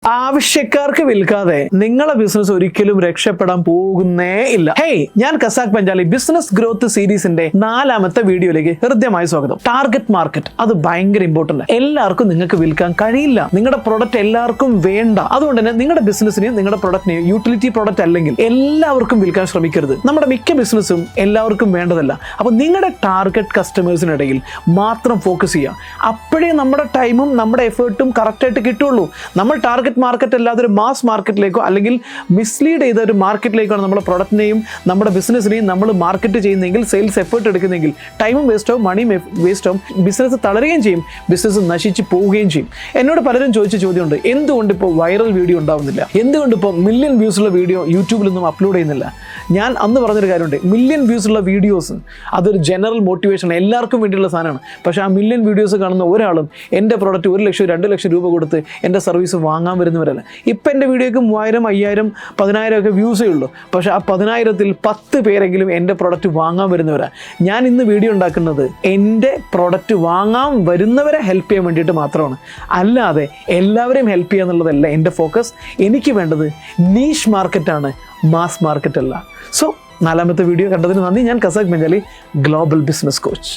ആവശ്യക്കാർക്ക് വിൽക്കാതെ നിങ്ങളെ ബിസിനസ് ഒരിക്കലും രക്ഷപ്പെടാൻ പോകുന്നേ ഇല്ല. ഹേയ്, ഞാൻ കസാഖ് പഞ്ചാലി ബിസിനസ് ഗ്രോത്ത് സീരീസിന്റെ 4ാമത്തെ വീഡിയോയിലേക്ക് ഹൃദ്യമായി സ്വാഗതം. ടാർഗറ്റ് മാർക്കറ്റ് അത് ഭയങ്കര ഇമ്പോർട്ടന്റ്. എല്ലാവർക്കും നിങ്ങൾക്ക് വിൽക്കാൻ കഴിയില്ല. നിങ്ങളുടെ പ്രൊഡക്റ്റ് എല്ലാവർക്കും വേണ്ട. അതുകൊണ്ട് തന്നെ നിങ്ങളുടെ ബിസിനസിനെയും നിങ്ങളുടെ പ്രൊഡക്റ്റിനെയും യൂട്ടിലിറ്റി പ്രൊഡക്റ്റ് അല്ലെങ്കിൽ എല്ലാവർക്കും വിൽക്കാൻ ശ്രമിക്കരുത്. നമ്മുടെ മിക്ക ബിസിനസ്സും എല്ലാവർക്കും വേണ്ടതല്ല. അപ്പൊ നിങ്ങളുടെ ടാർഗറ്റ് കസ്റ്റമേഴ്സിനിടയിൽ മാത്രം ഫോക്കസ് ചെയ്യുക. അപ്പോഴേ നമ്മുടെ ടൈമും നമ്മുടെ എഫേർട്ടും കറക്റ്റായിട്ട് കിട്ടുള്ളൂ. നമ്മൾ ടാർഗറ്റ് മാർക്കറ്റ് അല്ലാതെ ഒരു മാസ് മാർക്കറ്റിലേക്കോ അല്ലെങ്കിൽ മിസ്ലീഡ് ചെയ്ത ഒരു മാർക്കറ്റിലേക്കാണ് നമ്മുടെ പ്രൊഡക്റ്റിനെയും നമ്മുടെ ബിസിനസ്സിനെയും നമ്മൾ മാർക്കറ്റ് ചെയ്യുന്നെങ്കിൽ, സെയിൽസ് എഫേർട്ട് എടുക്കുന്നെങ്കിൽ ടൈമും വേസ്റ്റ് ആവും, മണിയും വേസ്റ്റ് ആവും, ബിസിനസ് തളരുകയും ചെയ്യും, ബിസിനസ് നശിച്ച് പോവുകയും ചെയ്യും. എന്നോട് പലരും ചോദിച്ച ചോദ്യമുണ്ട്, എന്തുകൊണ്ട് ഇപ്പോൾ വൈറൽ വീഡിയോ ഉണ്ടാവുന്നില്ല, എന്തുകൊണ്ട് ഇപ്പോൾ മില്യൺ വ്യൂസ് ഉള്ള വീഡിയോ യൂട്യൂബിലൊന്നും അപ്ലോഡ് ചെയ്യുന്നില്ല? ഞാൻ അന്ന് പറഞ്ഞൊരു കാര്യമുണ്ട്, മില്യൺ വ്യൂസ് ഉള്ള വീഡിയോസ് അതൊരു ജനറൽ മോട്ടിവേഷൻ, എല്ലാവർക്കും വേണ്ടിയുള്ള സാധനമാണ്. പക്ഷേ ആ മില്യൺ വീഡിയോസ് കാണുന്ന ഒരാളും എൻ്റെ പ്രോഡക്റ്റ് 1 ലക്ഷം 2 ലക്ഷം രൂപ കൊടുത്ത് എൻ്റെ സർവീസ് വാങ്ങാൻ വരുന്നവരല്ല. ഇപ്പം എൻ്റെ വീഡിയോക്ക് 3000, 5000, 10000 ഒക്കെ വ്യൂസേ ഉള്ളൂ. പക്ഷേ ആ 10000-ൽ 10 പേരെങ്കിലും എൻ്റെ പ്രോഡക്റ്റ് വാങ്ങാൻ വരുന്നവരാണ്. ഞാൻ ഇന്ന് വീഡിയോ ഉണ്ടാക്കുന്നത് എൻ്റെ പ്രോഡക്റ്റ് വാങ്ങാൻ വരുന്നവരെ ഹെൽപ്പ് ചെയ്യാൻ വേണ്ടിയിട്ട് മാത്രമാണ്. അല്ലാതെ എല്ലാവരെയും ഹെൽപ്പ് ചെയ്യുക എന്നുള്ളതല്ല എൻ്റെ ഫോക്കസ്. എനിക്ക് വേണ്ടത് നീഷ് മാർക്കറ്റാണ്, മാസ് മാർക്കറ്റ് അല്ല. സോ 4ാമത്തെ വീഡിയോ കണ്ടതിന് നന്ദി. ഞാൻ Kazakh Panchali, global business coach.